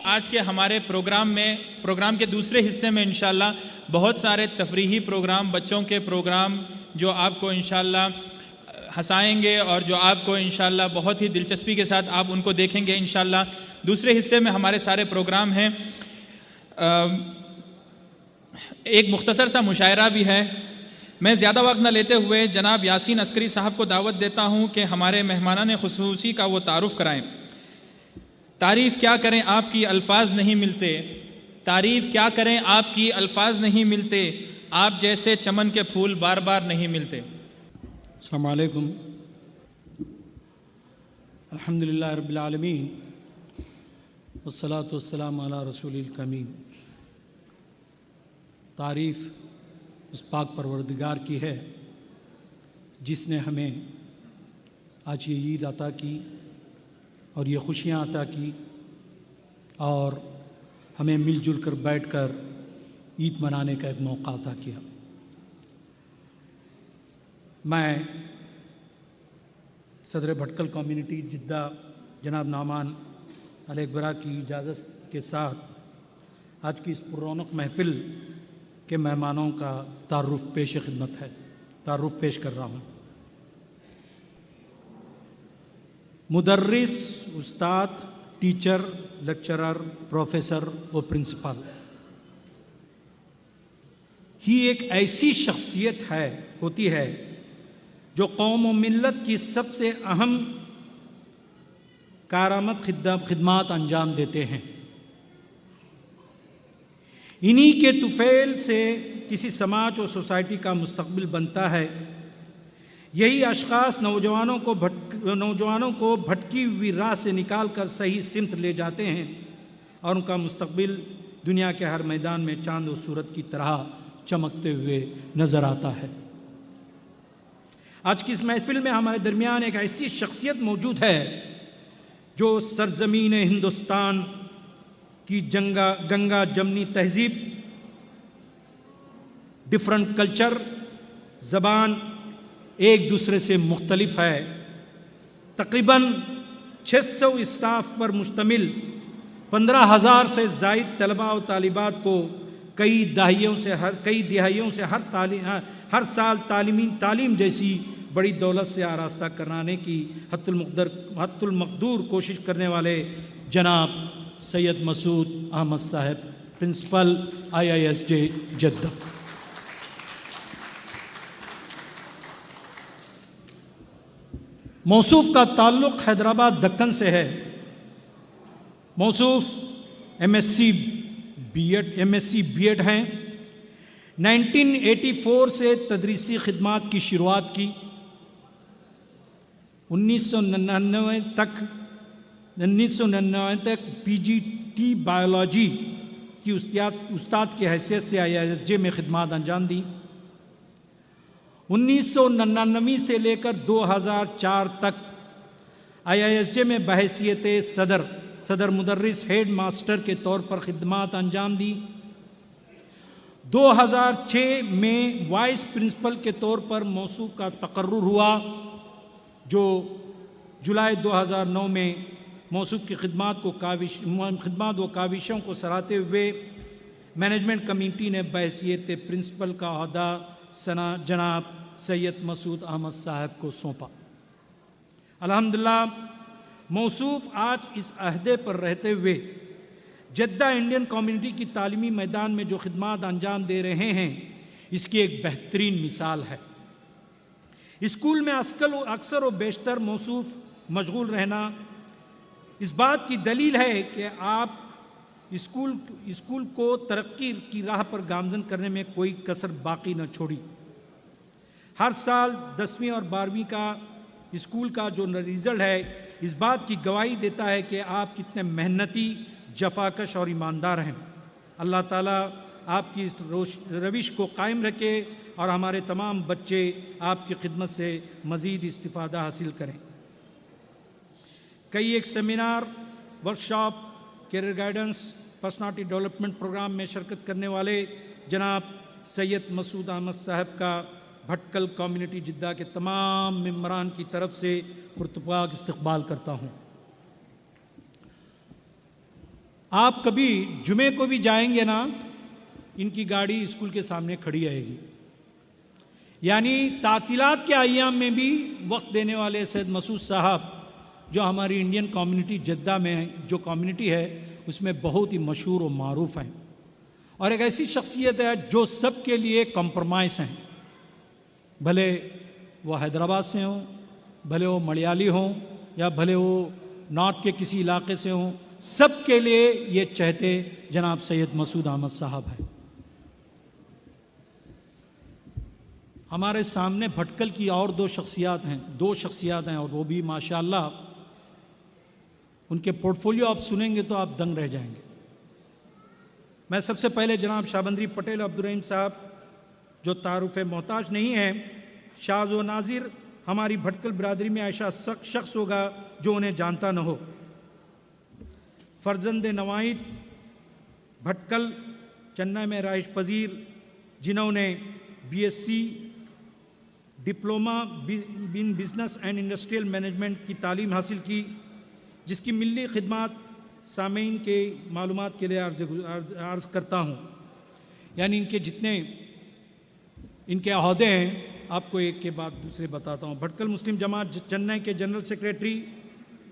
آج کے ہمارے پروگرام کے دوسرے حصے میں انشاءاللہ بہت سارے تفریحی پروگرام، بچوں کے پروگرام جو آپ کو انشاءاللہ ہنسائیں گے اور جو آپ کو انشاءاللہ بہت ہی دلچسپی کے ساتھ آپ ان کو دیکھیں گے انشاءاللہ۔ دوسرے حصے میں ہمارے سارے پروگرام ہیں، ایک مختصر سا مشاعرہ بھی ہے۔ میں زیادہ وقت نہ لیتے ہوئے جناب یاسین عسکری صاحب کو دعوت دیتا ہوں کہ ہمارے مہمانان خصوصی کا وہ تعارف کرائیں۔ تعریف کیا کریں آپ کی الفاظ نہیں ملتے، تعریف کیا کریں آپ کی الفاظ نہیں ملتے، آپ جیسے چمن کے پھول بار بار نہیں ملتے۔ السلام علیکم۔ الحمدللہ رب العالمین والصلاة والسلام علی رسول الکریم۔ تعریف اس پاک پروردگار کی ہے جس نے ہمیں آج یہ عید عطا کی اور یہ خوشیاں عطا کی اور ہمیں مل جل کر بیٹھ کر عید منانے کا ایک موقع عطا کیا۔ میں صدر بھٹکل کمیونٹی جدہ جناب نعمان الاکبرہ کی اجازت کے ساتھ آج کی اس پررونق محفل کے مہمانوں کا تعارف پیش کر رہا ہوں۔ مدرس، استاد، ٹیچر، لیکچرر، پروفیسر و پرنسپل ہی ایک ایسی شخصیت ہوتی ہے جو قوم و ملت کی سب سے اہم کارآمد خدمات انجام دیتے ہیں۔ انہی کے طفیل سے کسی سماج اور سوسائٹی کا مستقبل بنتا ہے۔ یہی اشخاص نوجوانوں کو بھٹکی ہوئی راہ سے نکال کر صحیح سمت لے جاتے ہیں اور ان کا مستقبل دنیا کے ہر میدان میں چاند و سورج کی طرح چمکتے ہوئے نظر آتا ہے۔ آج کی اس محفل میں ہمارے درمیان ایک ایسی شخصیت موجود ہے جو سرزمین ہندوستان کی گنگا جمنی تہذیب، ڈیفرنٹ کلچر، زبان ایک دوسرے سے مختلف ہے۔ تقریباً 600 اسٹاف پر مشتمل 15,000 سے زائد طلباء و طالبات کو کئی دہائیوں سے ہر سال تعلیم جیسی بڑی دولت سے آراستہ کرانے کی حت المقدور کوشش کرنے والے جناب سید مسعود احمد صاحب، پرنسپل IISJ جدہ۔ موصوف کا تعلق حیدرآباد دکن سے ہے۔ موصوف MSc B.Ed ہیں۔ 1984 سے تدریسی خدمات کی شروعات کی۔ 1999 تک PGT بایولوجی کی استاد کی حیثیت سے IISJ میں خدمات انجام دیں۔ 1999 سے لے کر 2004 تک IISJ میں بحیثیت صدر مدرس ہیڈ ماسٹر کے طور پر خدمات انجام دی۔ 2006 میں وائس پرنسپل کے طور پر موصوف کا تقرر ہوا، جو جولائی 2009 میں موصوف کی خدمات و کاوشوں کو سراہتے ہوئے مینجمنٹ کمیٹی نے بحیثیت پرنسپل کا عہدہ جناب سید مسعود احمد صاحب کو سونپا۔ الحمدللہ موصوف آج اس عہدے پر رہتے ہوئے جدہ انڈین کمیونٹی کی تعلیمی میدان میں جو خدمات انجام دے رہے ہیں، اس کی ایک بہترین مثال ہے۔ اسکول میں اکثر و بیشتر موصوف مشغول رہنا اس بات کی دلیل ہے کہ آپ اسکول کو ترقی کی راہ پر گامزن کرنے میں کوئی کسر باقی نہ چھوڑی۔ ہر سال 10ویں اور 12ویں کا اسکول کا جو رزلٹ ہے اس بات کی گواہی دیتا ہے کہ آپ کتنے محنتی، جفاکش اور ایماندار ہیں۔ اللہ تعالیٰ آپ کی اس روش کو قائم رکھے اور ہمارے تمام بچے آپ کی خدمت سے مزید استفادہ حاصل کریں۔ کئی ایک seminar, workshop, career guidance, personality development program میں شرکت کرنے والے جناب سید مسعود احمد صاحب کا بھٹکل کمیونٹی جدہ کے تمام ممبران کی طرف سے پرتپاک استقبال کرتا ہوں۔ آپ کبھی جمعے کو بھی جائیں گے نا، ان کی گاڑی اسکول کے سامنے کھڑی رہے گی. یعنی تعطیلات کے ایام میں بھی وقت دینے والے سید مسعود صاحب، جو ہماری انڈین کمیونٹی جدہ میں جو کمیونٹی ہے اس میں بہت ہی مشہور و معروف ہیں، اور ایک ایسی شخصیت ہے جو سب کے لیے کمپرومائز ہیں، بھلے وہ حیدرآباد سے ہوں، بھلے وہ ملیالی ہوں، یا بھلے وہ نارتھ کے کسی علاقے سے ہوں، سب کے لیے یہ چہتے جناب سید مسعود احمد صاحب ہیں. ہمارے سامنے بھٹکل کی اور دو شخصیات ہیں اور وہ بھی ماشاءاللہ ان کے پورٹ فولیو آپ سنیں گے تو آپ دنگ رہ جائیں گے. میں سب سے پہلے جناب شاہبندری پٹیل عبدالرحیم صاحب جو تعارف محتاج نہیں ہیں، شاذ و ناظر ہماری بھٹکل برادری میں ایسا شخص ہوگا جو انہیں جانتا نہ ہو. فرزند نوائد بھٹکل چنئی میں رہائش پذیر، جنہوں نے BSc diploma in business and industrial management کی تعلیم حاصل کی، جس کی ملی خدمات سامعین کے معلومات کے لیے عرض کرتا ہوں. یعنی ان کے جتنے ان کے عہدے ہیں آپ کو ایک کے بعد دوسرے بتاتا ہوں. بھٹکل مسلم جماعت چنئی کے جنرل سیکریٹری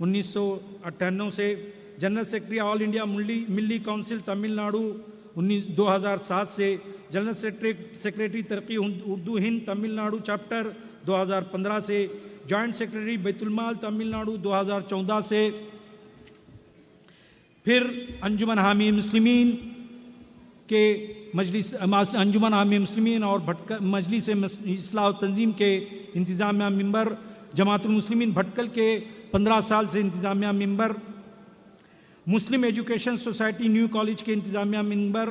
1998 سے، جنرل سیکریٹری آل انڈیا ملی کونسل تمل ناڈو 2007 سے، جنرل سیکریٹری ترقی اردو ہند تمل ناڈو چیپٹر 2015 سے، جوائنٹ سیکریٹری بیت المال تمل ناڈو 2014 سے، پھر انجمن حامی مسلمین کے انجمن حامی مسلمین اور مجلس اصلاح و تنظیم کے انتظامیہ ممبر، جماعت المسلمین بھٹکل کے 15 سال سے انتظامیہ member, Muslim education society new college کے انتظامیہ member,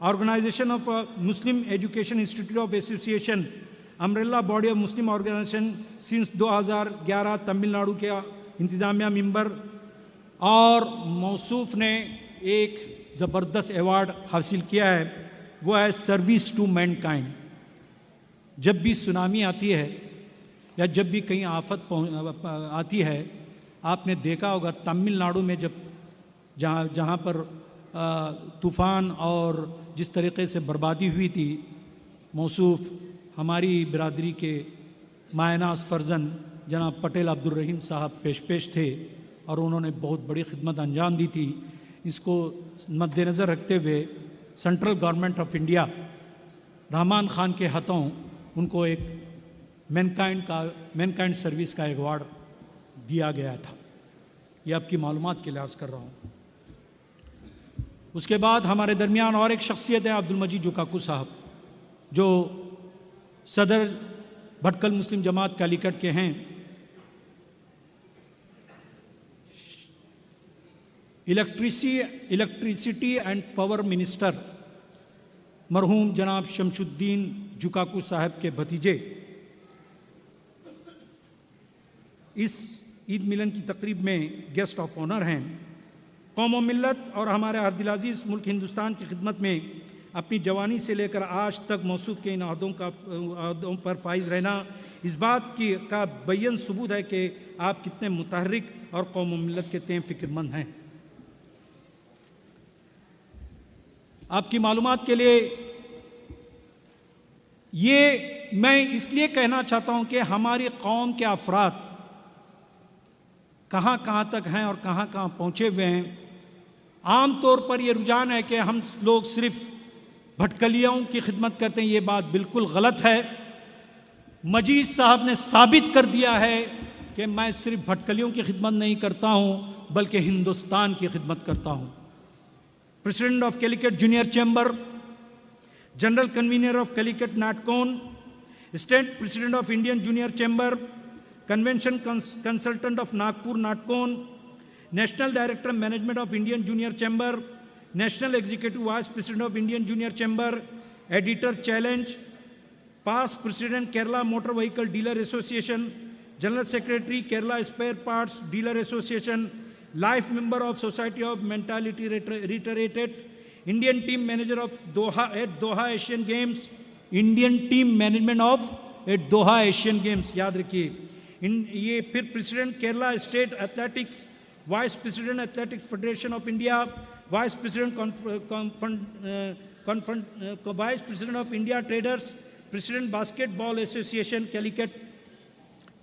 organisation of Muslim education institute of association umbrella body of Muslim organisation since 2011 Tamil Nadu کے انتظامیہ ممبر. اور موصوف نے ایک زبردست ایوارڈ حاصل کیا ہے، وہ ہے سروس ٹو مین کائنڈ. جب بھی سونامی آتی ہے یا جب بھی کہیں آفت آتی ہے، آپ نے دیکھا ہوگا تمل ناڈو میں جہاں پر طوفان اور جس طریقے سے بربادی ہوئی تھی، موصوف ہماری برادری کے مایناز فرزند جناب پٹیل عبدالرحیم صاحب پیش تھے اور انہوں نے بہت بڑی خدمت انجام دی تھی. اس کو مد نظر رکھتے ہوئے سینٹرل گورنمنٹ آف انڈیا رحمان خان کے ہاتھوں ان کو ایک مین کائنڈ سروس کا ایوارڈ دیا گیا تھا. یہ آپ کی معلومات کے لیے عرض کر رہا ہوں. اس کے بعد ہمارے درمیان اور ایک شخصیت ہے عبدالمجید جوکاکو صاحب، جو صدر بھٹکل مسلم جماعت کالیکٹ کے ہیں. الیکٹریسٹی اینڈ پاور منسٹر مرحوم جناب شمش الدین جوکاکو صاحب کے بھتیجے اس عید ملن کی تقریب میں گیسٹ آف آنر ہیں. قوم و ملت اور ہمارے ارض عزیز ملک ہندوستان کی خدمت میں اپنی جوانی سے لے کر آج تک موصوف کے ان عہدوں پر فائز رہنا اس بات کا بیان ثبوت ہے کہ آپ کتنے متحرک اور قوم و ملت کے تئیں فکر مند ہیں. آپ کی معلومات کے لیے یہ میں اس لیے کہنا چاہتا ہوں کہ ہماری قوم کے افراد کہاں کہاں تک ہیں اور کہاں کہاں پہنچے ہوئے ہیں. عام طور پر یہ رجحان ہے کہ ہم لوگ صرف بھٹکلیوں کی خدمت کرتے ہیں. یہ بات بالکل غلط ہے. مجید صاحب نے ثابت کر دیا ہے کہ میں صرف بھٹکلیوں کی خدمت نہیں کرتا ہوں بلکہ ہندوستان کی خدمت کرتا ہوں. President of Calicut junior chamber, general convener of Calicut Natcon, state president of Indian junior chamber, convention consultant of Nagpur Natcon, national director management of Indian junior chamber, national executive vice president of Indian junior chamber, editor challenge, past president Kerala motor vehicle dealer association, general secretary Kerala spare parts dealer association, life member of society of mentality retarded, Indian team manager of Doha Asian games, Indian team management of Doha Asian games. یاد رکھیے یہ. پھر president Kerala state athletics, vice president athletics federation of India, Vice President Vice President of India Traders, President Basketball Association Calicut,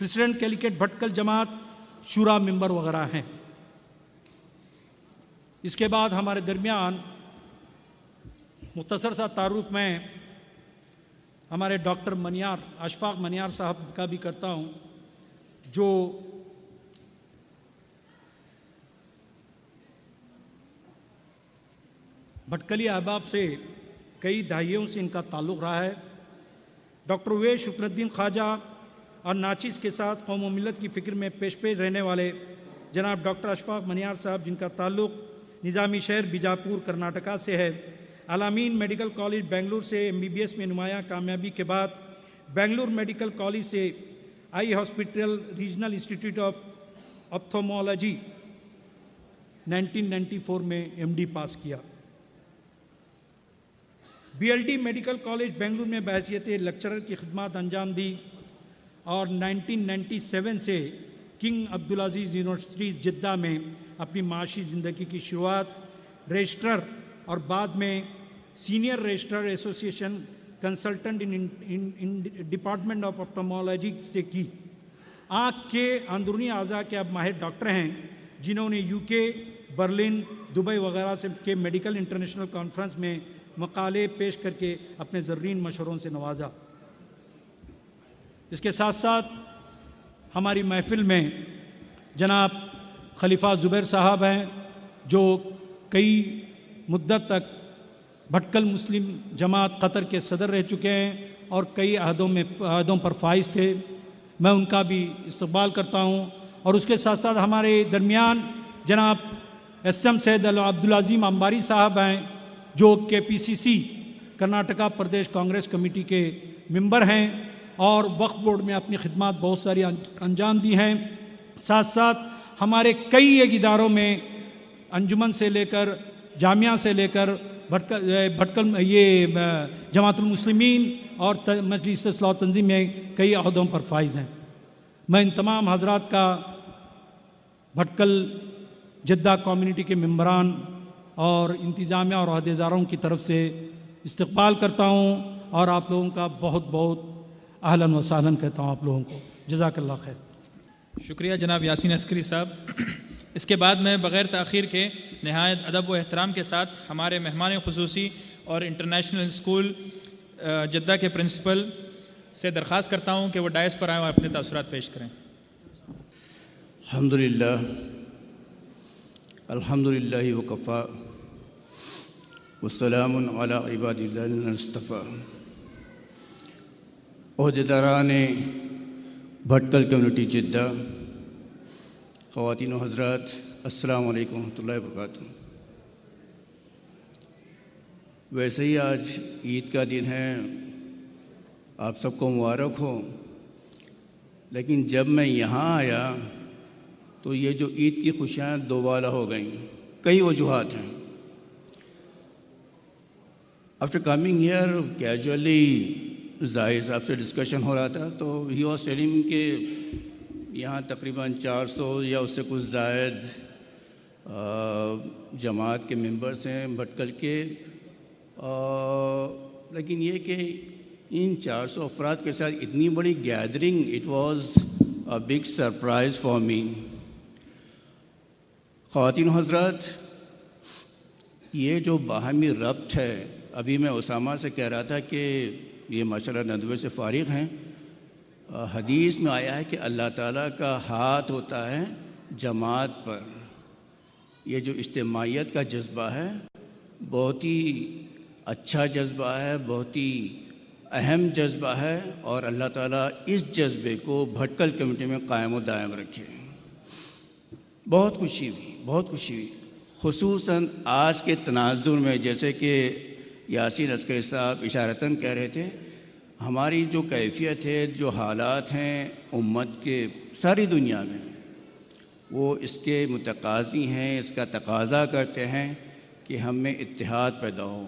President Calicut بھٹکل جماعت شورا ممبر وغیرہ ہیں۔ اس کے بعد ہمارے درمیان مختصر سا تعارف میں ہمارے ڈاکٹر منیار اشفاق منیار صاحب کا بھی کرتا ہوں، جو بھٹکلی احباب سے کئی دہائیوں سے ان کا تعلق رہا ہے۔ ڈاکٹر اویس شکر الدین خواجہ اور ناچیز کے ساتھ قوم و ملت کی فکر میں پیش رہنے والے جناب ڈاکٹر اشفاق منیار صاحب، جن کا تعلق نظامی شہر بیجاپور کرناٹکا سے ہے، علامین میڈیکل کالج بنگلور سے MBBS میں نمایاں کامیابی کے بعد بنگلور میڈیکل کالج سے آئی ہاسپٹل ریجنل انسٹیٹیوٹ آف آپتھالمالوجی 1994 میں MD پاس کیا۔ BLD میڈیکل کالج بنگلور میں بحیثیت لیکچرر کی خدمات انجام دی اور 1997 سے کنگ عبدالعزیز یونیورسٹی جدہ میں اپنی معاشی زندگی کی شروعات رجسٹرر اور بعد میں senior registrar association consultant in department of ophthalmology سے کی۔ آنکھ کے اندرونی اعضاء کے اب ماہر ڈاکٹر ہیں، جنہوں نے UK، برلن، دبئی وغیرہ سے کے میڈیکل انٹرنیشنل کانفرنس میں مقالے پیش کر کے اپنے زرین مشوروں سے نوازا۔ اس کے ساتھ ساتھ ہماری محفل میں جناب خلیفہ زبیر صاحب ہیں، جو کئی مدت تک بھٹکل مسلم جماعت قطر کے صدر رہ چکے ہیں اور کئی عہدوں پر فائز تھے۔ میں ان کا بھی استقبال کرتا ہوں۔ اور اس کے ساتھ ساتھ ہمارے درمیان جناب SM سید عبدالعظیم انباری صاحب ہیں، جو KPCC کرناٹکا پردیش کانگریس کمیٹی کے ممبر ہیں اور وقف بورڈ میں اپنی خدمات بہت ساری انجام دی ہیں۔ ساتھ ساتھ ہمارے کئی ایک اداروں میں انجمن سے لے کر جامعہ سے لے کر بھٹکل یہ جماعت المسلمین اور مجلس اصلاح تنظیم میں کئی عہدوں پر فائز ہیں۔ میں ان تمام حضرات کا بھٹکل جدہ کمیونٹی کے ممبران اور انتظامیہ اور عہدیداروں کی طرف سے استقبال کرتا ہوں اور آپ لوگوں کا بہت بہت اہلاً و سہلاً کہتا ہوں آپ لوگوں کو۔ جزاک اللہ خیر۔ شکریہ جناب یاسین عسکری صاحب۔ اس کے بعد میں بغیر تاخیر کے نہایت ادب و احترام کے ساتھ ہمارے مہمان خصوصی اور انٹرنیشنل اسکول جدہ کے پرنسپل سے درخواست کرتا ہوں کہ وہ ڈائس پر آئیں اور اپنے تاثرات پیش کریں۔ الحمدللہ وکفا والسلام علی عباد اللہ المصطفیٰ۔ عہدیداران بھٹکل کمیونٹی جدہ، خواتین و حضرات، السلام علیکم ورحمۃ اللہ وبرکاتہ۔ ویسے ہی آج عید کا دن ہے، آپ سب کو مبارک ہو، لیکن جب میں یہاں آیا تو یہ جو عید کی خوشیاں دوبالا ہو گئیں۔ کئی وجوہات ہیں۔ آفٹر کمنگ ہیئر کیجولی ظاہر صاحب سے ڈسکشن ہو رہا تھا، تو ہی واز ٹیلنگ کہ یہاں تقریباً 400 یا اس سے کچھ زائد جماعت کے ممبرس ہیں بھٹکل کے، لیکن یہ کہ ان 400 افراد کے ساتھ اتنی بڑی gathering, it was a big surprise for me. خواتین و حضرات، یہ جو باہمی ربط ہے، ابھی میں اسامہ سے کہہ رہا تھا کہ یہ ماشاءاللہ ندوے سے فارغ ہیں، حدیث میں آیا ہے کہ اللہ تعالیٰ کا ہاتھ ہوتا ہے جماعت پر۔ یہ جو اجتماعیت کا جذبہ ہے بہت ہی اچھا جذبہ ہے، بہت ہی اہم جذبہ ہے، اور اللہ تعالیٰ اس جذبے کو بھٹکل کمیونٹی میں قائم و دائم رکھے۔ بہت خوشی ہوئی خصوصاً آج کے تناظر میں، جیسے کہ یاسین عسکری صاحب اشارتاً کہہ رہے تھے، ہماری جو کیفیت ہے، جو حالات ہیں امت کے ساری دنیا میں، وہ اس کے متقاضی ہیں، اس کا تقاضا کرتے ہیں کہ ہم میں اتحاد پیدا ہو۔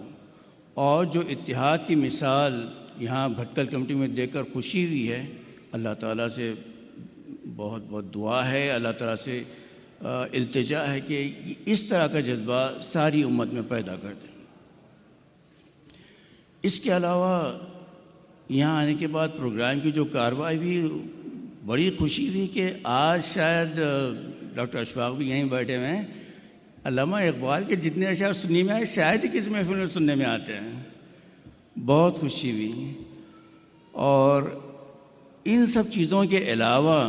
اور جو اتحاد کی مثال یہاں بھٹکل کمیونٹی میں دے کر خوشی ہوئی ہے، اللہ تعالیٰ سے بہت بہت دعا ہے، اللہ تعالیٰ سے التجا ہے کہ اس طرح کا جذبہ ساری امت میں پیدا کر دیں۔ اس کے علاوہ یہاں آنے کے بعد پروگرام کی جو کارروائی ہوئی، بڑی خوشی ہوئی کہ آج شاید ڈاکٹر اشفاق بھی یہیں بیٹھے ہوئے ہیں، علامہ اقبال کے جتنے اشعار سننے میں آئے شاید ہی کسی محفل میں سننے میں آتے ہیں، بہت خوشی ہوئی۔ اور ان سب چیزوں کے علاوہ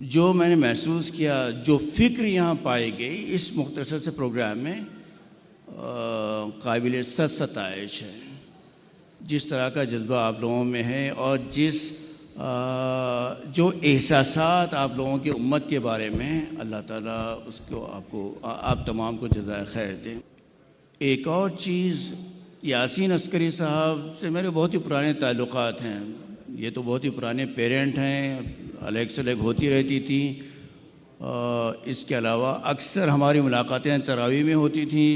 جو میں نے محسوس کیا، جو فکر یہاں پائی گئی اس مختصر سے پروگرام میں، قابل ستائش ہے۔ جس طرح کا جذبہ آپ لوگوں میں ہے اور جو احساسات آپ لوگوں کی امت کے بارے میں ہیں، اللہ تعالیٰ اس کو آپ تمام کو جزائے خیر دیں۔ ایک اور چیز، یاسین عسکری صاحب سے میرے بہت ہی پرانے تعلقات ہیں، یہ تو بہت ہی پرانے پیرنٹ ہیں، الگ سے الگ ہوتی رہتی تھی۔ اس کے علاوہ اکثر ہماری ملاقاتیں تراویح میں ہوتی تھیں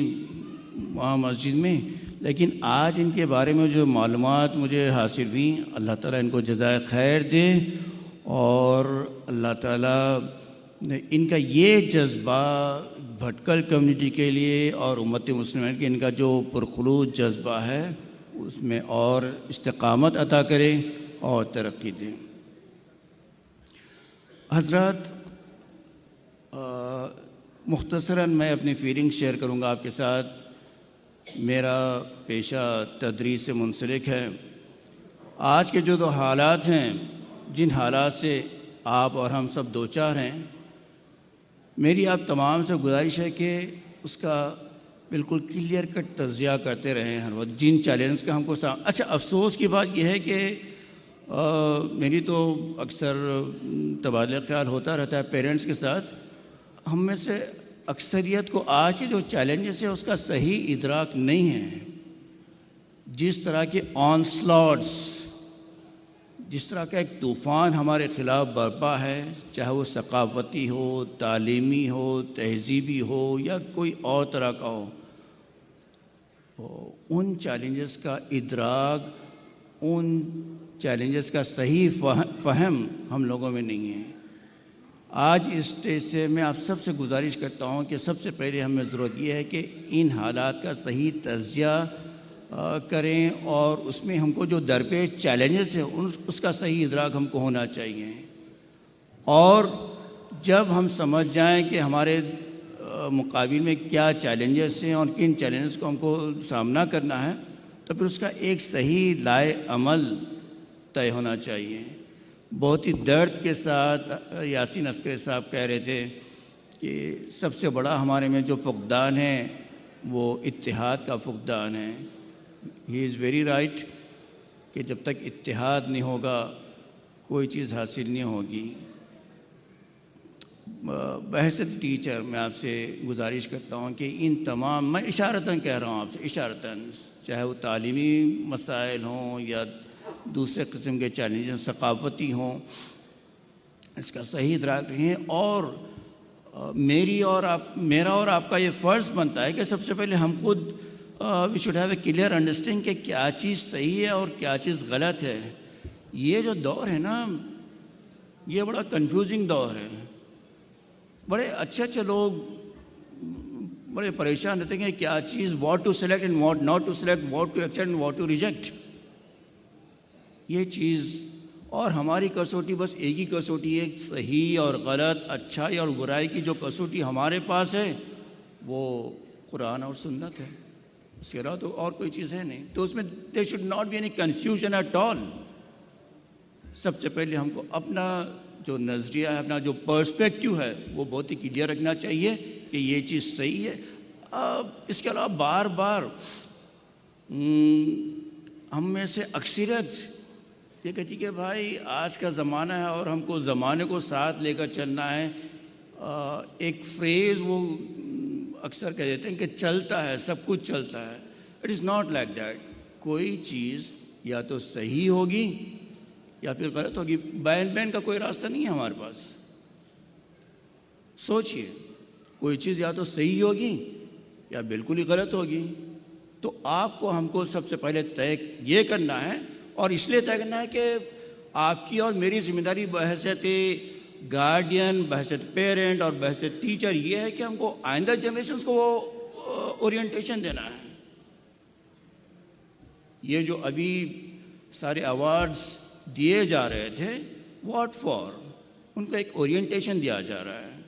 وہاں مسجد میں، لیکن آج ان کے بارے میں جو معلومات مجھے حاصل ہوئیں، اللہ تعالیٰ ان کو جزائے خیر دے، اور اللہ تعالیٰ ان کا یہ جذبہ بھٹکل کمیونٹی کے لیے اور امت مسلمین کے ان کا جو پرخلوص جذبہ ہے اس میں اور استقامت عطا کرے اور ترقی دے۔ حضرات، مختصراً میں اپنی فیلنگ شیئر کروں گا آپ کے ساتھ۔ میرا پیشہ تدریس سے منسلک ہے۔ آج کے جو حالات ہیں، جن حالات سے آپ اور ہم سب دوچار ہیں، میری آپ تمام سے گزارش ہے کہ اس کا بالکل کلیئر کٹ تجزیہ کرتے رہیں ہر وقت، جن چیلنج کا ہم کو اچھا افسوس کی بات یہ ہے کہ میری تو اکثر تبادلہ خیال ہوتا رہتا ہے پیرنٹس کے ساتھ، ہم میں سے اکثریت کو آج کے جو چیلنجز ہیں اس کا صحیح ادراک نہیں ہے۔ جس طرح کے آن سلاٹس، جس طرح کا ایک طوفان ہمارے خلاف برپا ہے، چاہے وہ ثقافتی ہو، تعلیمی ہو، تہذیبی ہو یا کوئی اور طرح کا ہو، ان چیلنجز کا ادراک، ان چیلنجز کا صحیح فہم ہم لوگوں میں نہیں ہے۔ آج اس اسٹیج سے میں آپ سب سے گزارش کرتا ہوں کہ سب سے پہلے ہمیں ضرورت یہ ہے کہ ان حالات کا صحیح تجزیہ کریں، اور اس میں ہم کو جو درپیش چیلنجز ہیں اس کا صحیح ادراک ہم کو ہونا چاہیے۔ اور جب ہم سمجھ جائیں کہ ہمارے مقابل میں کیا چیلنجز ہیں اور کن چیلنجز کو ہم کو سامنا کرنا ہے، تو پھر اس کا ایک صحیح لائے عمل طے ہونا چاہیے۔ بہت ہی درد کے ساتھ یاسین عسکری صاحب کہہ رہے تھے کہ سب سے بڑا ہمارے میں جو فقدان ہے وہ اتحاد کا فقدان ہے۔ ہی از ویری رائٹ کہ جب تک اتحاد نہیں ہوگا کوئی چیز حاصل نہیں ہوگی۔ بحیثیت ٹیچر میں آپ سے گزارش کرتا ہوں کہ ان تمام، میں اشارتاً کہہ رہا ہوں آپ سے، اشارتاً، چاہے وہ تعلیمی مسائل ہوں یا دوسرے قسم کے چیلنجز ثقافتی ہوں، اس کا صحیح ادراک رہیں۔ اور میرا اور آپ کا یہ فرض بنتا ہے کہ سب سے پہلے ہم خود we should have a clear understanding کہ کیا چیز صحیح ہے اور کیا چیز غلط ہے۔ یہ جو دور ہے نا، یہ بڑا کنفیوزنگ دور ہے۔ بڑے اچھے لوگ بڑے پریشان رہتے ہیں کہ کیا چیز، what to select and what not to select, what to accept and what to reject. یہ چیز، اور ہماری کسوٹی بس ایک ہی کسوٹی ہے، صحیح اور غلط، اچھائی اور برائی کی جو کسوٹی ہمارے پاس ہے وہ قرآن اور سنت ہے، اس کے علاوہ تو اور کوئی چیز ہے نہیں۔ تو اس میں there should not be any confusion at all۔ سب سے پہلے ہم کو اپنا جو نظریہ ہے، اپنا جو پرسپیکٹیو ہے وہ بہت ہی کلیئر رکھنا چاہیے کہ یہ چیز صحیح ہے۔ اس کے علاوہ بار بار ہم میں سے اکثریت یہ کہتی کہ بھائی آج کا زمانہ ہے اور ہم کو زمانے کو ساتھ لے کر چلنا ہے۔ ایک فریز وہ اکثر کہہ دیتے ہیں کہ چلتا ہے، سب کچھ چلتا ہے۔ It is not like that. کوئی چیز یا تو صحیح ہوگی یا پھر غلط ہوگی، بین کا کوئی راستہ نہیں ہے ہمارے پاس۔ سوچئے، کوئی چیز یا تو صحیح ہوگی یا بالکل ہی غلط ہوگی۔ تو آپ کو ہم کو سب سے پہلے طے یہ کرنا ہے، اور اس لیے طے کرنا ہے کہ آپ کی اور میری ذمہ داری بحیثیت گارڈین، بحیثیت پیرنٹ اور بحیثیت ٹیچر یہ ہے کہ ہم کو آئندہ جنریشنز کو وہ اورینٹیشن دینا ہے. یہ جو ابھی سارے ایوارڈز دیے جا رہے تھے، واٹ فار، ان کو ایک اورینٹیشن دیا جا رہا ہے.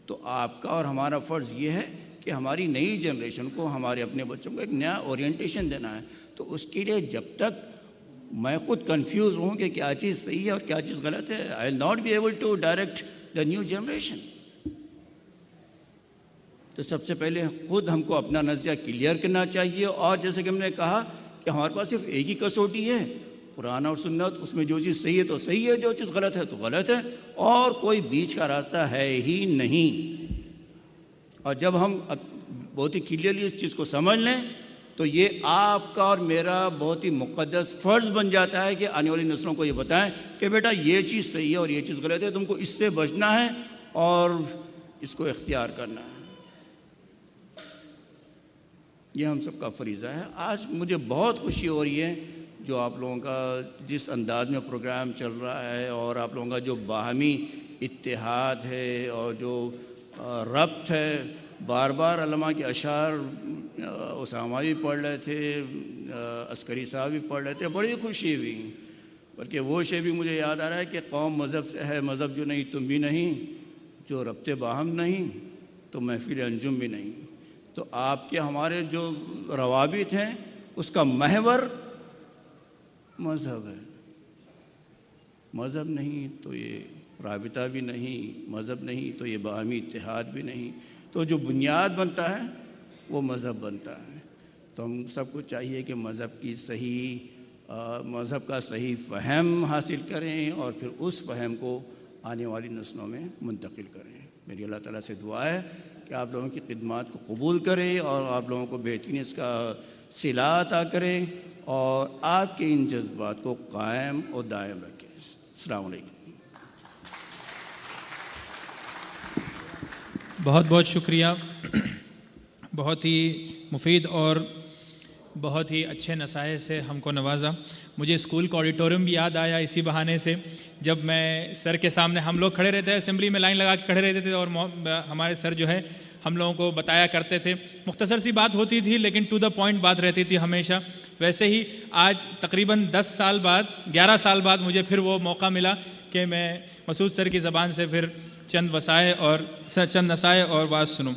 تو آپ کا اور ہمارا فرض یہ ہے کہ ہماری نئی جنریشن کو، ہمارے اپنے بچوں کو ایک نیا اورینٹیشن دینا ہے. تو اس کے لیے جب تک میں خود کنفیوز ہوں کہ کیا چیز صحیح ہے اور کیا چیز غلط ہے، I will not be able to direct the new generation. تو سب سے پہلے خود ہم کو اپنا نظریہ کلیئر کرنا چاہیے. اور جیسے کہ ہم نے کہا کہ ہمارے پاس صرف ایک ہی کسوٹی ہے، قرآن اور سنت. اس میں جو چیز صحیح ہے تو صحیح ہے، جو چیز غلط ہے تو غلط ہے، اور کوئی بیچ کا راستہ ہے ہی نہیں. اور جب ہم بہت ہی کلیئرلی اس چیز کو سمجھ لیں تو یہ آپ کا اور میرا بہت ہی مقدس فرض بن جاتا ہے کہ آنے والی نسلوں کو یہ بتائیں کہ بیٹا یہ چیز صحیح ہے اور یہ چیز غلط ہے، تم کو اس سے بچنا ہے اور اس کو اختیار کرنا ہے. یہ ہم سب کا فریضہ ہے. آج مجھے بہت خوشی ہو رہی ہے جو آپ لوگوں کا جس انداز میں پروگرام چل رہا ہے، اور آپ لوگوں کا جو باہمی اتحاد ہے اور جو ربط ہے. بار بار علماء کے اشعار اسامہ بھی پڑھ رہے تھے، عسکری صاحب بھی پڑھ رہے تھے، بڑی خوشی ہوئی. بلکہ وہ شے بھی مجھے یاد آ رہا ہے کہ قوم مذہب سے ہے، مذہب جو نہیں تم بھی نہیں، جو ربط باہم نہیں تو محفل انجم بھی نہیں. تو آپ کے ہمارے جو روابط ہیں اس کا محور مذہب ہے. مذہب نہیں تو یہ رابطہ بھی نہیں، مذہب نہیں تو یہ باہمی اتحاد بھی نہیں. تو جو بنیاد بنتا ہے وہ مذہب بنتا ہے. تو ہم سب کو چاہیے کہ مذہب کا صحیح فہم حاصل کریں اور پھر اس فہم کو آنے والی نسلوں میں منتقل کریں. میری اللہ تعالیٰ سے دعا ہے کہ آپ لوگوں کی خدمات کو قبول کرے اور آپ لوگوں کو بہترین اس کا صلہ عطا کرے اور آپ کے ان جذبات کو قائم اور دائم رکھے. السلام علیکم. بہت بہت شکریہ. بہت ہی مفید اور بہت ہی اچھے نصائح سے ہم کو نوازا. مجھے اسکول کا آڈیٹوریم بھی یاد آیا اسی بہانے سے. جب میں سر کے سامنے ہم لوگ کھڑے رہتے ہیں، اسمبلی میں لائن لگا کے کھڑے رہتے تھے اور ہمارے سر جو ہے ہم لوگوں کو بتایا کرتے تھے. مختصر سی بات ہوتی تھی لیکن ٹو دا پوائنٹ بات رہتی تھی ہمیشہ. ویسے ہی آج تقریباً 11 سال بعد مجھے پھر وہ موقع ملا کہ میں مسعود سر کی زبان سے پھر چند نصائح اور بات سنوں.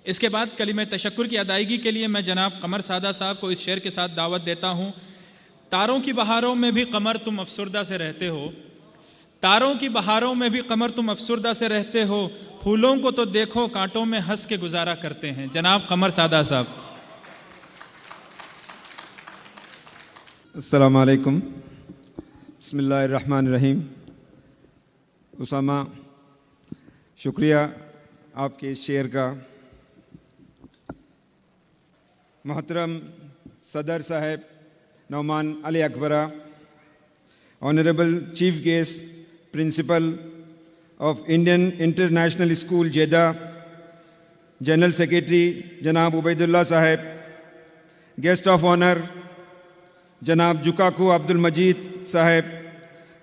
اس کے بعد کلمہ تشکر کی ادائیگی کے لیے میں جناب قمر سعدہ صاحب کو اس شعر کے ساتھ دعوت دیتا ہوں. تاروں کی بہاروں میں بھی قمر تم افسردہ سے رہتے ہو، تاروں کی بہاروں میں بھی قمر تم افسردہ سے رہتے ہو، پھولوں کو تو دیکھو کانٹوں میں ہنس کے گزارا کرتے ہیں. جناب قمر سعدہ صاحب. السلام علیکم. بسم اللہ الرحمن الرحیم. اسامہ، شکریہ آپ کے اس شعر کا. محترم صدر صاحب Noman Ali Akbara, honourable chief guest principal of Indian international school Jeddah, general secretary جناب عبید اللہ صاحب، گیسٹ آف آنر جناب جکاکو عبد المجید صاحب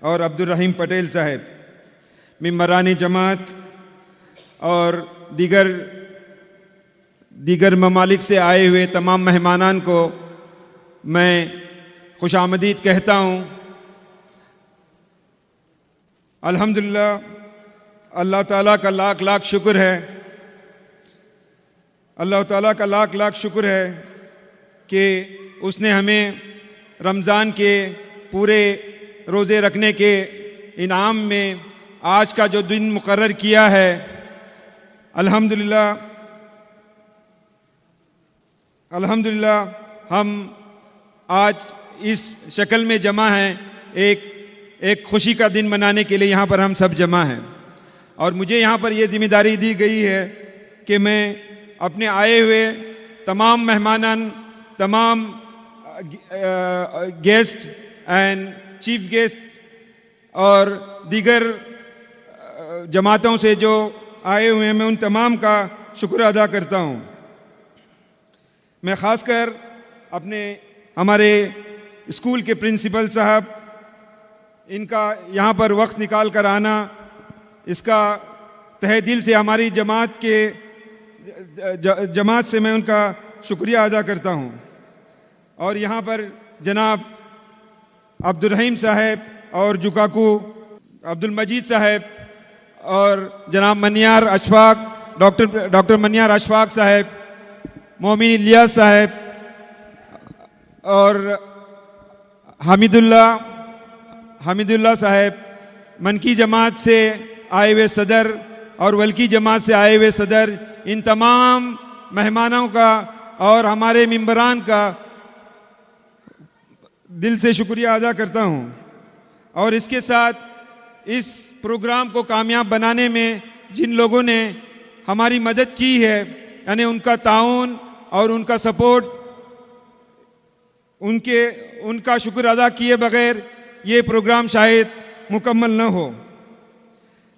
اور عبد الرحیم پٹیل صاحب، ممبران جماعت اور دیگر ممالک سے آئے ہوئے تمام مہمانان کو میں خوش آمدید کہتا ہوں. الحمدللہ اللہ تعالیٰ کا لاکھ لاکھ شکر ہے، اللہ تعالیٰ کا لاکھ لاکھ شکر ہے کہ اس نے ہمیں رمضان کے پورے روزے رکھنے کے انعام میں آج کا جو دن مقرر کیا ہے، الحمدللہ ہم آج اس شکل میں جمع ہیں، ایک خوشی کا دن منانے کے لیے یہاں پر ہم سب جمع ہیں. اور مجھے یہاں پر یہ ذمہ داری دی گئی ہے کہ میں اپنے آئے ہوئے تمام مہمانان، تمام گیسٹ اینڈ چیف گیسٹ اور دیگر جماعتوں سے جو آئے ہوئے ہیں، میں ان تمام کا شکر ادا کرتا ہوں. میں خاص کر ہمارے اسکول کے پرنسپل صاحب، ان کا یہاں پر وقت نکال کر آنا اس کا تہہ دل سے ہماری جماعت سے میں ان کا شکریہ ادا کرتا ہوں. اور یہاں پر جناب عبد الرحیم صاحب اور جکاکو عبد المجید صاحب اور جناب منیار اشفاق ڈاکٹر منیار اشفاق صاحب، مومن الیاس صاحب اور حمید اللہ صاحب، منکی جماعت سے آئے ہوئے صدر اور ولکی جماعت سے آئے ہوئے صدر، ان تمام مہمانوں کا اور ہمارے ممبران کا دل سے شکریہ ادا کرتا ہوں. اور اس کے ساتھ اس پروگرام کو کامیاب بنانے میں جن لوگوں نے ہماری مدد کی ہے، یعنی ان کا تعاون اور ان کا سپورٹ، ان کا شکر ادا کیے بغیر یہ پروگرام شاید مکمل نہ ہو.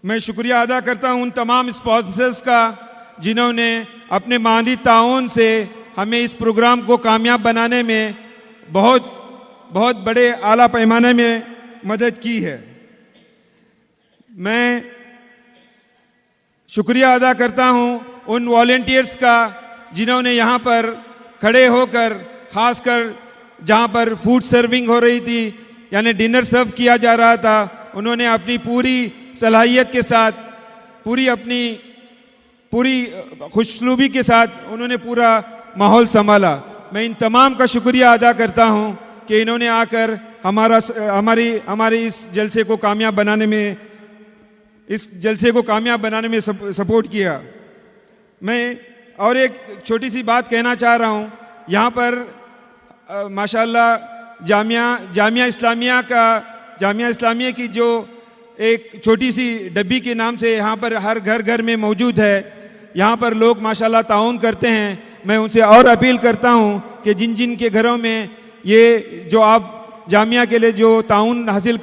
میں شکریہ ادا کرتا ہوں ان تمام اسپانسرز کا جنہوں نے اپنے مالی تعاون سے ہمیں اس پروگرام کو کامیاب بنانے میں بہت بڑے اعلیٰ پیمانے میں مدد کی ہے. میں شکریہ ادا کرتا ہوں ان والنٹیئرز کا جنہوں نے یہاں پر کھڑے ہو کر، خاص کر جہاں پر فوڈ سرونگ ہو رہی تھی، یعنی ڈنر سرو کیا جا رہا تھا، انہوں نے اپنی پوری صلاحیت کے ساتھ، پوری خوشسلوبی کے ساتھ انہوں نے پورا ماحول سنبھالا. میں ان تمام کا شکریہ ادا کرتا ہوں کہ انہوں نے آ کر ہماری اس جلسے کو کامیاب بنانے میں سپورٹ کیا. میں اور ایک چھوٹی سی بات کہنا چاہ رہا ہوں. یہاں پر ماشاءاللہ جامعہ اسلامیہ کی جو ایک چھوٹی سی ڈبی کے نام سے یہاں پر ہر گھر میں موجود ہے. یہاں پر لوگ ماشاءاللہ تعاون کرتے ہیں. میں ان سے اور اپیل کرتا ہوں کہ جن کے گھروں میں یہ جو آپ جامعہ کے لیے جو تعاون حاصل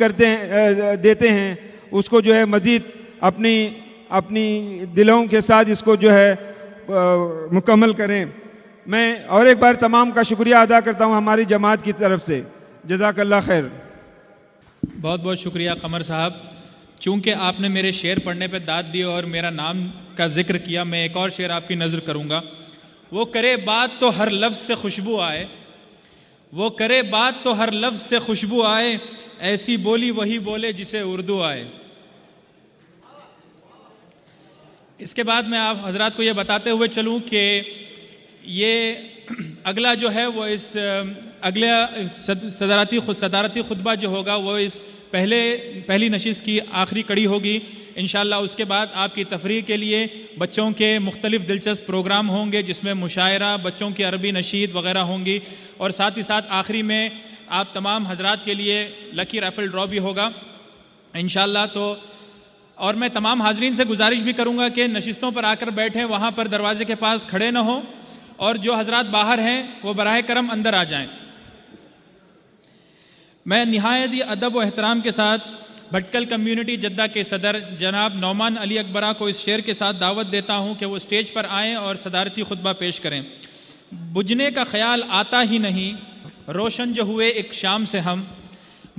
دیتے ہیں، اس کو جو ہے مزید اپنی دلوں کے ساتھ اس کو جو ہے مکمل کریں. میں اور ایک بار تمام کا شکریہ ادا کرتا ہوں ہماری جماعت کی طرف سے. جزاک اللہ خیر. بہت بہت شکریہ قمر صاحب. چونکہ آپ نے میرے شعر پڑھنے پہ داد دی اور میرا نام کا ذکر کیا، میں ایک اور شعر آپ کی نظر کروں گا. وہ کرے بات تو ہر لفظ سے خوشبو آئے، وہ کرے بات تو ہر لفظ سے خوشبو آئے، ایسی بولی وہی بولے جسے اردو آئے. اس کے بعد میں آپ حضرات کو یہ بتاتے ہوئے چلوں کہ یہ اگلا جو ہے وہ اس اگلا صدارتی خطبہ جو ہوگا وہ اس پہلی نشست کی آخری کڑی ہوگی انشاءاللہ. اس کے بعد آپ کی تفریح کے لیے بچوں کے مختلف دلچسپ پروگرام ہوں گے، جس میں مشاعرہ، بچوں کی عربی نشید وغیرہ ہوں گی، اور ساتھ ہی ساتھ آخری میں آپ تمام حضرات کے لیے لکی ریفل ڈرا بھی ہوگا انشاءاللہ. تو اور میں تمام حاضرین سے گزارش بھی کروں گا کہ نشستوں پر آ کر بیٹھیں، وہاں پر دروازے کے پاس کھڑے نہ ہوں، اور جو حضرات باہر ہیں وہ براہ کرم اندر آ جائیں. میں نہایت ہی ادب و احترام کے ساتھ بھٹکل کمیونٹی جدہ کے صدر جناب نعمان علی اکبرہ کو اس شعر کے ساتھ دعوت دیتا ہوں کہ وہ اسٹیج پر آئیں اور صدارتی خطبہ پیش کریں. بجھنے کا خیال آتا ہی نہیں روشن جو ہوئے ایک شام سے ہم،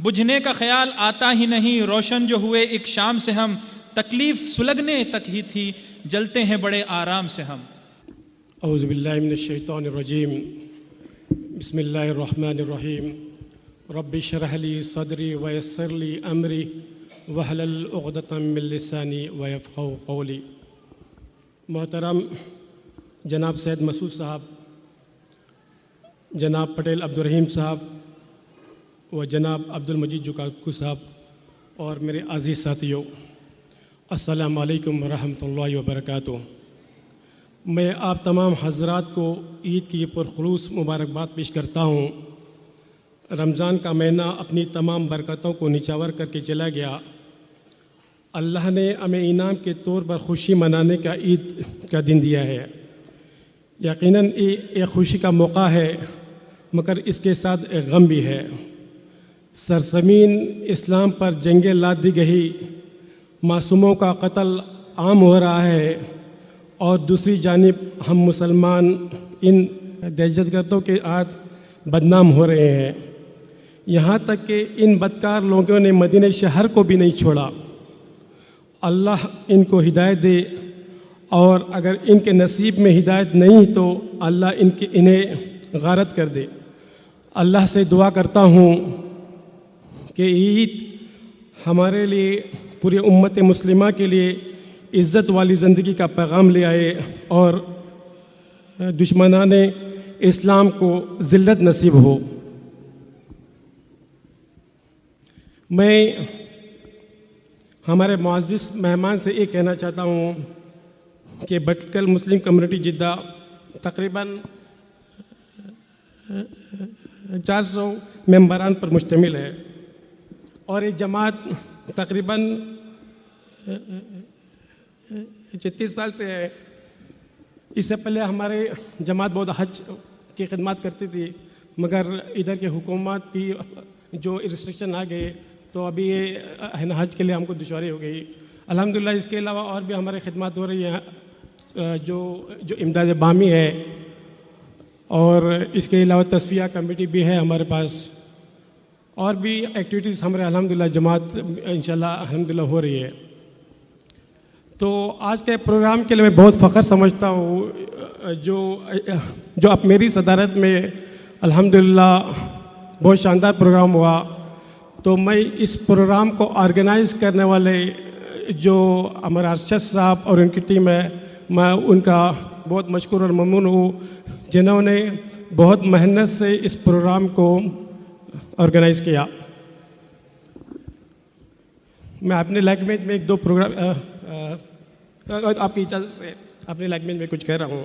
بجھنے کا خیال آتا ہی نہیں روشن جو ہوئے ایک شام سے ہم، تکلیف سلگنے تک ہی تھی جلتے ہیں بڑے آرام سے ہم. اعوذ باللہ من الشیطان الرجیم، بسم اللہ الرحمن الرحیم. رب اشرح لی صدری ویسر لی امری واحلل عقدۃ من لسانی ویفقہوا قولی. محترم جناب سید مسعود صاحب، جناب پٹیل عبد الرحیم صاحب و جناب عبد المجید جکاکو صاحب اور میرے عزیز ساتھیوں، السلام علیکم ورحمۃ اللہ وبرکاتہ. میں آپ تمام حضرات کو عید کی پرخلوص مبارکباد پیش کرتا ہوں. رمضان کا مہینہ اپنی تمام برکتوں کو نچاور کر کے چلا گیا. اللہ نے ہمیں انعام کے طور پر خوشی منانے کا عید کا دن دیا ہے. یقیناً یہ ایک خوشی کا موقع ہے، مگر اس کے ساتھ ایک غم بھی ہے. سرزمین اسلام پر جنگیں لاد دی گئی، معصوموں کا قتل عام ہو رہا ہے، اور دوسری جانب ہم مسلمان ان دہشت گردوں کے ہاتھ بدنام ہو رہے ہیں. یہاں تک کہ ان بدکار لوگوں نے مدینہ شہر کو بھی نہیں چھوڑا. اللہ ان کو ہدایت دے، اور اگر ان کے نصیب میں ہدایت نہیں تو اللہ انہیں غارت کر دے۔ اللہ سے دعا کرتا ہوں کہ عید ہمارے لیے، پوری امت مسلمہ کے لیے عزت والی زندگی کا پیغام لے آئے، اور دشمنان اسلام کو ذلت نصیب ہو۔ میں ہمارے معزز مہمان سے یہ کہنا چاہتا ہوں کہ بٹکل مسلم کمیونٹی جدہ تقریباً 400 ممبران پر مشتمل ہے، اور یہ جماعت تقریباً 36 سال سے ہے۔ اس سے پہلے ہمارے جماعت بہت حج کی خدمات کرتی تھی، مگر ادھر کے حکومت کی جو ریسٹرکشن آ گئے تو ابھی یہ حج کے لیے ہم کو دشواری ہو گئی۔ الحمدللہ اس کے علاوہ اور بھی ہماری خدمات ہو رہی ہیں، جو امداد بامی ہے، اور اس کے علاوہ تصفیہ کمیٹی بھی ہے ہمارے پاس، اور بھی ایکٹیویٹیز ہمارے الحمدللہ جماعت انشاءاللہ الحمدللہ ہو رہی ہے۔ تو آج کے پروگرام کے لیے میں بہت فخر سمجھتا ہوں، جو اب میری صدارت میں الحمدللہ بہت شاندار پروگرام ہوا۔ تو میں اس پروگرام کو آرگنائز کرنے والے جو ہمارا ارشد صاحب اور ان کی ٹیم ہے، میں ان کا بہت مشکور اور ممنون ہوں، جنہوں نے بہت محنت سے اس پروگرام کو آرگنائز کیا۔ میں اپنے لینگویج میں ایک دو پروگرام آپ کی اجازت سے اپنے لینگویج میں کچھ کہہ رہا ہوں۔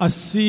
80